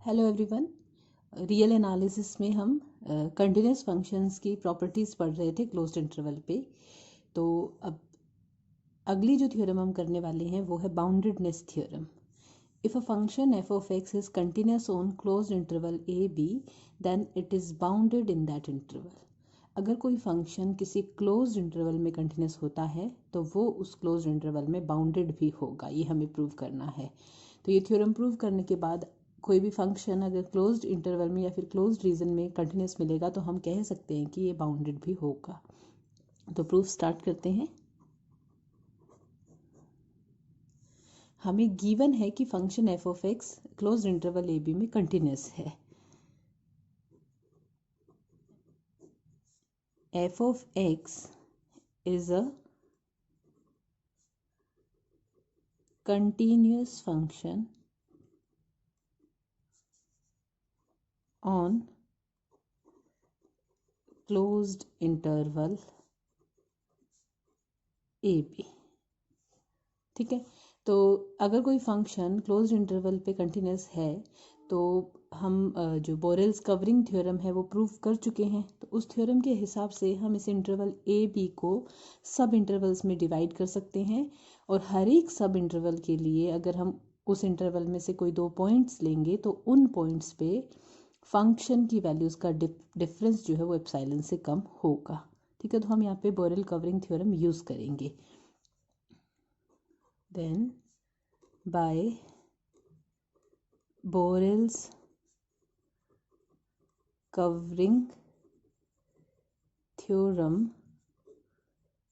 Hello everyone. Real analysis में हम continuous functions की प्रॉपर्टीज़ पढ़ रहे थे क्लोज्ड इंटरवल पे। तो अब अगली जो थ्योरम हम करने वाले हैं वो है boundedness theorem. If a function f of x is continuous on closed interval a b then it is bounded in that interval. अगर कोई फंक्शन किसी क्लोज्ड इंटरवल में कंटिन्यूस होता है तो वो उस क्लोज्ड इंटरवल में बाउंडेड भी होगा, ये हमें प्रूव करना है। तो ये थ्योरम प्रूव करने के बाद कोई भी फंक्शन अगर क्लोज्ड इंटरवल में या फिर क्लोज्ड रीजन में कंटिन्यूस मिलेगा तो हम कह सकते हैं कि ये बाउंडेड भी होगा। तो प्रूफ स्टार्ट करते हैं। हमें गिवन है कि function f of x closed interval a b में कंटिन्यूस है। F of x is a continuous function on closed interval a b. ठीक है, तो अगर कोई फंक्शन क्लोज्ड इंटरवल पे कंटिन्यूस है तो हम जो बोरेल्स कवरिंग थ्योरम है वो प्रूव कर चुके हैं। तो उस थ्योरम के हिसाब से हम इस इंटरवल ए बी को सब इंटरवल्स में डिवाइड कर सकते हैं और हर एक सब इंटरवल के लिए अगर हम उस इंटरवल में से कोई दो पॉइंट्स लेंगे तो उन पॉइंट्स पे फंक्शन की वैल्यूज़ का डिफरेंस जो है वो एप्सिलॉन से कम होगा। ठीक है, तो हम यहाँ पे बोरेल कवरिंग थ्योरम यूज़ करेंगे। Then by Borel's covering theorem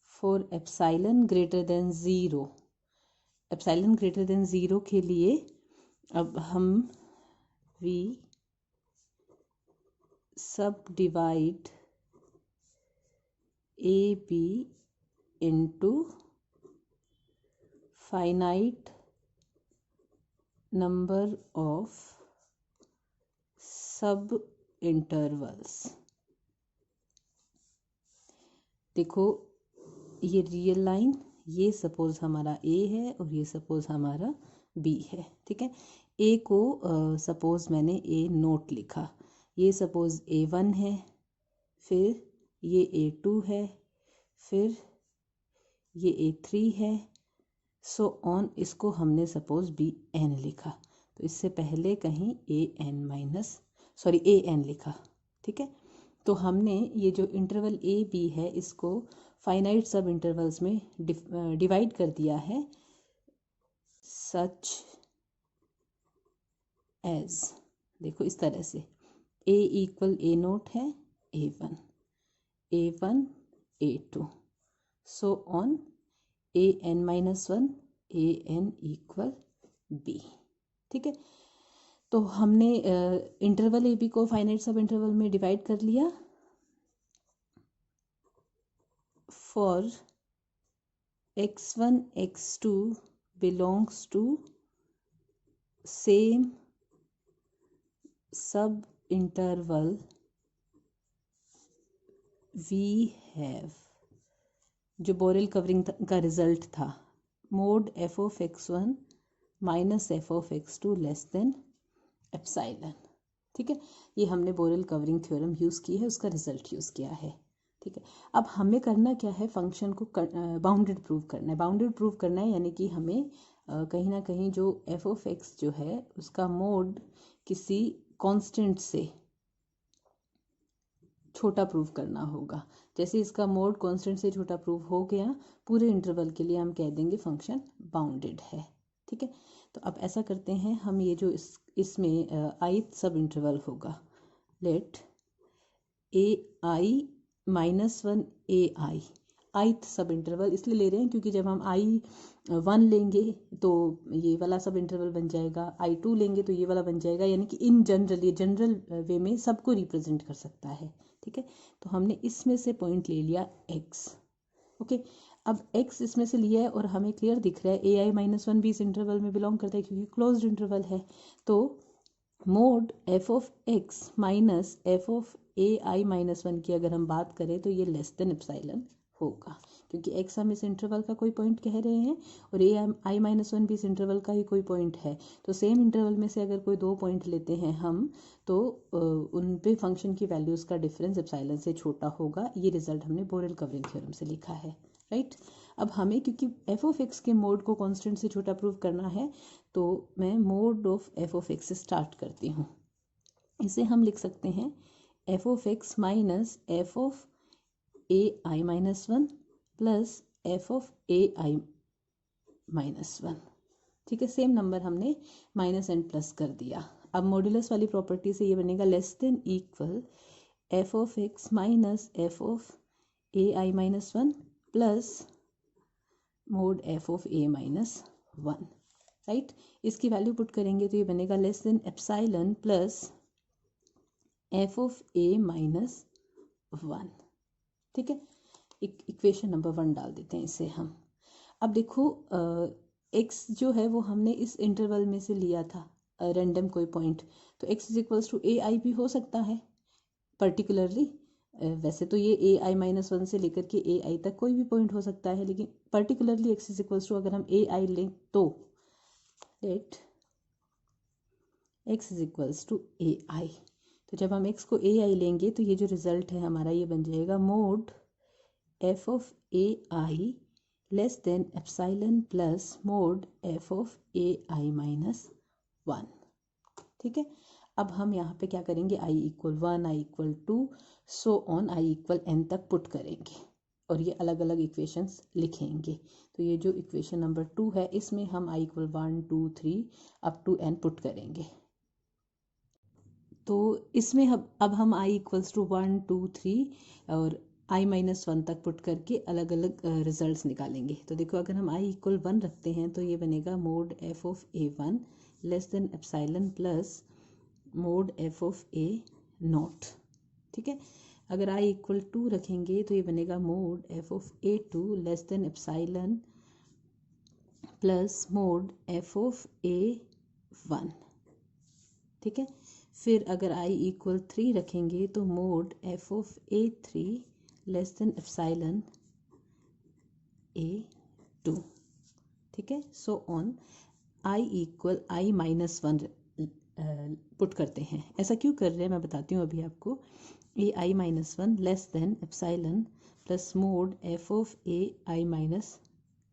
for epsilon greater than 0, epsilon greater than 0 के लिए अब हम we subdivide a b into finite number of सब इंटरवल्स। देखो ये रियल लाइन, ये सपोज हमारा ए है और ये सपोज हमारा बी है। ठीक है, ए को सपोज मैंने ए नोट लिखा, ये सपोज A1 है, फिर ये A2 है, फिर ये A3 है, सो ऑन। इसको हमने सपोज BN लिखा, तो इससे पहले कहीं AN लिखा। ठीक है, तो हमने ये जो इंटरवल ए बी है इसको फाइनाइट सब इंटरवल्स में डिवाइड कर दिया है सच एज, देखो इस तरह से A इक्वल A नोट है A1, A1 A2, so on AN-1 AN equal B। ठीक है, तो हमने इंटरवल ए बी को फाइनाइट सब इंटरवल में डिवाइड कर लिया। For x1 x2 belongs to same sub interval we have, जो बोरेल कवरिंग का रिजल्ट था, mod F of x1 minus f of x2 less than epsilon. ठीक है, ये हमने बोरेल कवरिंग थ्योरम यूज़ की है, उसका रिजल्ट यूज़ किया है। ठीक है, अब हमें करना क्या है, फंक्शन को बाउंडेड प्रूव करना है। बाउंडेड प्रूव करना है यानी कि हमें कहीं ना कहीं जो एफ ऑफ एक्स जो है उसका मोड किसी कांस्टेंट से छोटा प्रूव करना होगा। जैसे इसका मोड कांस्टेंट से छोटा प्रूव हो गया, पूरे इंटरवल के लिए हम कह देंगे फंक्शन बाउंडेड है। ठीक है, तो अब ऐसा करते हैं, हम ये जो इसमें आइथ सब इंटरवल होगा, let AI-1 AI, ith sub interval इसलिए ले रहे हैं क्योंकि जब हम I1 लेंगे तो ये वाला सब इंटरवल बन जाएगा, I2 लेंगे तो ये वाला बन जाएगा, यानी कि इन जनरल, ये जनरल वे में सबको रिप्रेजेंट कर सकता है। ठीक है, तो हमने इसमें से पॉइंट ले लिया x। ओके, अब x इसमें से लिया है और हमें क्लियर दिख रहा है AI-1 भी इस इंटरवल में बिलोंग करता है क्योंकि क्लोज्ड इंटरवल है। तो mod F of x minus f of AI-1 की अगर हम बात करें तो ये लेस देन एप्सिलॉन होगा, क्योंकि x हम इस इंटरवल का कोई पॉइंट कह रहे हैं और ai-1 भी इस इंटरवल का ही कोई पॉइंट है। तो सेम इंटरवल में से अगर कोई दो पॉइंट लेते हैं हम तो उन पे फंक्शन की वैल्यूज़ का डिफरेंस एप्सिलॉन से छोटा होगा। ये रिजल्ट हमने बोरेल कवरिंग थ्योरम से लिखा है, राइट। अब हमें क्योंकि एफ ऑफ एक्स के मोड को कांस्टेंट से छोटा प्रूव करना है तो मैं mode of F of x से स्टार्ट करती हूँ। इसे हम लिख सकते हैं F of x minus f of A I minus one plus F of A I minus one. ठीक है, सेम नंबर हमने माइनस एंड प्लस कर दिया। अब मॉड्यूलस वाली प्रॉपर्टी से ये बनेगा less than equal F of x minus f of A I minus one plus mod F of A minus one, right. इसकी वैल्यू पुट करेंगे तो ये बनेगा less than epsilon plus F of A minus one. ठीक है, equation number 1 डाल देते हैं इसे हम। अब देखो x जो है वो हमने इस इंटरवल में से लिया था रैंडम कोई पॉइंट, तो x is equals to A आई भी हो सकता है पर्टिकुलरली। वैसे तो ये ए आई माइनस वन से लेकर के ए आई तक कोई भी पॉइंट हो सकता है, लेकिन particularly x is equals to अगर हम ए आई लें तो let x is equals to A I. तो जब हम x को ए आई लेंगे तो ये जो रिजल्ट है हमारा ये बन जाएगा mode F of A I less than epsilon plus mod F of A I minus one. ठीक है, अब हम यहाँ पे क्या करेंगे, i equal 1, i equal 2 so on i equal n तक पुट करेंगे और ये अलग अलग इक्वेशंस लिखेंगे। तो ये जो इक्वेशन नंबर 2 है इसमें हम i equal 1 2 3 up to n put करेंगे। तो इसमें अब हम i इक्वल्स टू 1 2 3 और i माइनस वन तक पुट करके अलग अलग रिजल्ट्स निकालेंगे। तो देखो अगर हम i इक्वल 1 रखते हैं तो ये बनेगा mod F of a one less than epsilon plus mod F of A not. ठीक है, अगर i इक्वल 2 रखेंगे तो ये बनेगा mod F of a two less than epsilon plus mod F of a one. ठीक है, फिर अगर i इक्वल 3 रखेंगे तो mod F of a three less than epsilon a two. ठीक है, so on i equal i minus one put करते हैं। ऐसा क्यों कर रहे हैं मैं बताती हूँ अभी आपको। A I minus one less than epsilon plus mod F of A I minus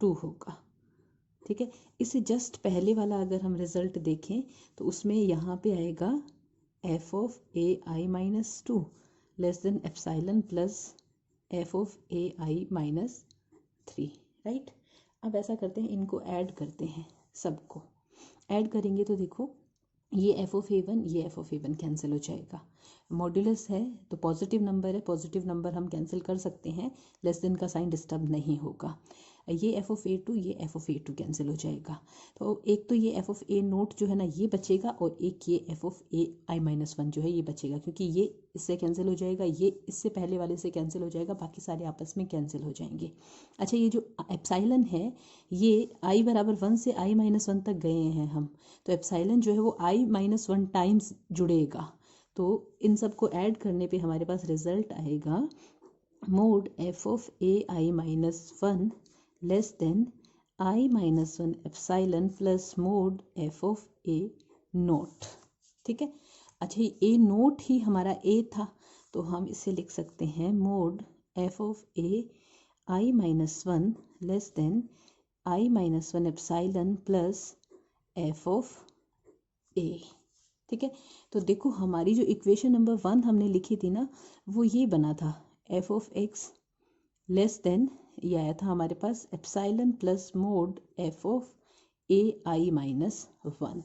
two होगा। ठीक है, इससे जस्ट पहले वाला अगर हम रिजल्ट देखें तो उसमें यहाँ पे आएगा F of A I minus to less than epsilon plus F of A I minus three, right. अब ऐसा करते हैं, इनको ऐड करते हैं, सबको ऐड करेंगे तो देखो ये एफ ऑफ ए वन ये F of a one cancel हो जाएगा। मॉड्यूलस है तो पॉजिटिव नंबर है, पॉजिटिव नंबर हम कैंसिल कर सकते हैं, लेस देन का साइन डिस्टर्ब नहीं होगा। ये एफ ऑफ ए टू ये F of a to cancel हो जाएगा। तो एक तो ये एफ ऑफ ए नोट जो है ना ये बचेगा और एक ये F of A I minus one जो है ये बचेगा, क्योंकि ये इससे कैंसिल हो जाएगा, ये इससे पहले वाले से कैंसिल हो जाएगा, बाकी सारे आपस में कैंसिल हो जाएंगे। अच्छा, ये जो एप्सिलॉन है ये आई बराबर 1 से आई माइनस वन तक गए हैं हम, तो एप्सिलॉन जो है वो आई माइनस वन टाइम्स जुड़ेगा। तो इन सबको ऐड करने पे हमारे पास रिजल्ट आएगा mod F of A I minus one less than I minus one epsilon plus mod F of A naught. ठीक है, अच्छा ए नोट ही हमारा ए था तो हम इसे लिख सकते हैं mod F of A I minus one less than I minus one epsilon plus F of A. ठीक है, तो देखो हमारी जो इक्वेशन नंबर 1 हमने लिखी थी ना वो ये बना था F of X less than ये आया था हमारे पास epsilon plus mod F of A I minus one.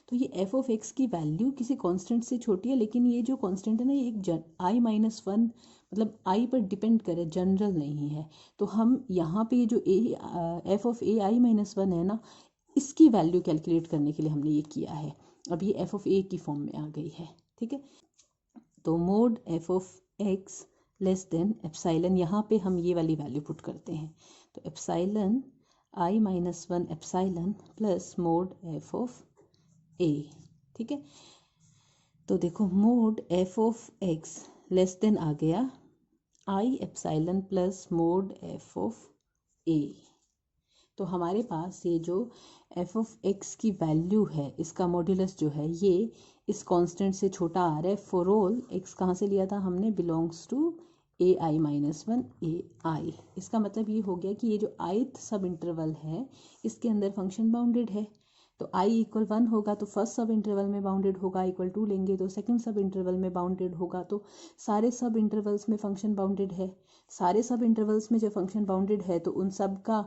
तो ये एफ ऑफ एक्स की वैल्यू किसी कांस्टेंट से छोटी है, लेकिन ये जो कांस्टेंट है ना ये एक आई माइनस वन मतलब आई पर डिपेंड करे, जनरल नहीं है। तो हम यहाँ पे ये जो F of A I minus one है ना इसकी वैल्यू कैलकुलेट करने के लिए हमने ये किया है। अब ये एफ ऑफ ए की फॉर्म में आ गई है। ठीक है, तो mod F of X less than epsilon, यहाँ पे हम ये वाली वैल्यू पुट करते हैं, तो epsilon I minus one epsilon plus mod F of A. ठीक है, तो देखो mod F of X less than आ गया I epsilon plus mod F of A. तो हमारे पास ये जो एफ ऑफ एक्स की वैल्यू है, इसका मॉड्यूलस जो है ये इस कांस्टेंट से छोटा आ रहा है फॉर ऑल एक्स। कहाँ से लिया था हमने? Belongs to A I minus one A I. इसका मतलब ये हो गया कि ये जो आइथ सब इंटरवल है इसके अंदर फंक्शन बाउंडेड है। तो आई इक्वल वन होगा तो फर्स्ट सब इंटरवल में बाउंडेड होगा, इक्वल टू लेंगे तो सेकंड सब इंटरवल में बाउंडेड होगा। तो सारे सब इंटरवल्स में फंक्शन बाउंडेड है। सारे सब इंटरवल्स में जो फंक्शन बाउंडेड है तो उन सब का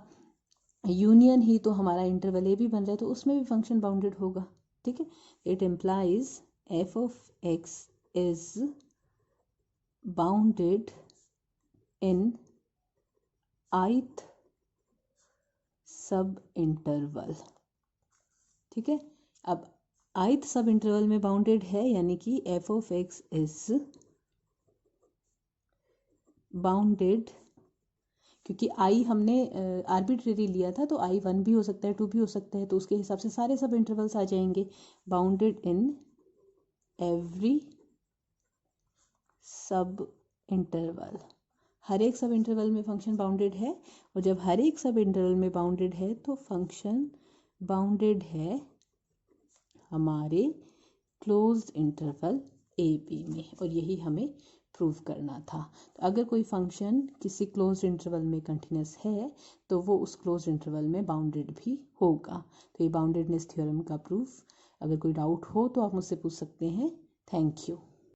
यूनियन ही तो हमारा इंटरवल ए भी बन रहा है, तो उसमें भी फंक्शन बाउंडेड होगा। ठीक है, it implies F of x is bounded in ith sub interval. ठीक है, अब आइथ सब इंटरवल में बाउंडेड है यानी कि F of x is bounded, क्योंकि आई हमने आर्बिट्रेरी लिया था तो आई वन भी हो सकता है, टू भी हो सकता है, तो उसके हिसाब से सारे सब इंटरवल्स आ जाएंगे। Bounded in every subinterval, हर एक सब इंटरवल में फंक्शन बाउंडेड है। और जब हर एक सब इंटरवल में बाउंडेड है तो फंक्शन बाउंडेड है हमारे क्लोज्ड इंटरवल ए बी में, और यही हमें प्रूव करना था। तो अगर कोई फंक्शन किसी क्लोज्ड इंटरवल में कंटिन्यूस है तो वो उस क्लोज्ड इंटरवल में बाउंडेड भी होगा। तो ये बाउंडेडनेस थ्योरम का प्रूफ। अगर कोई डाउट हो तो आप मुझसे पूछ सकते हैं। Thank you.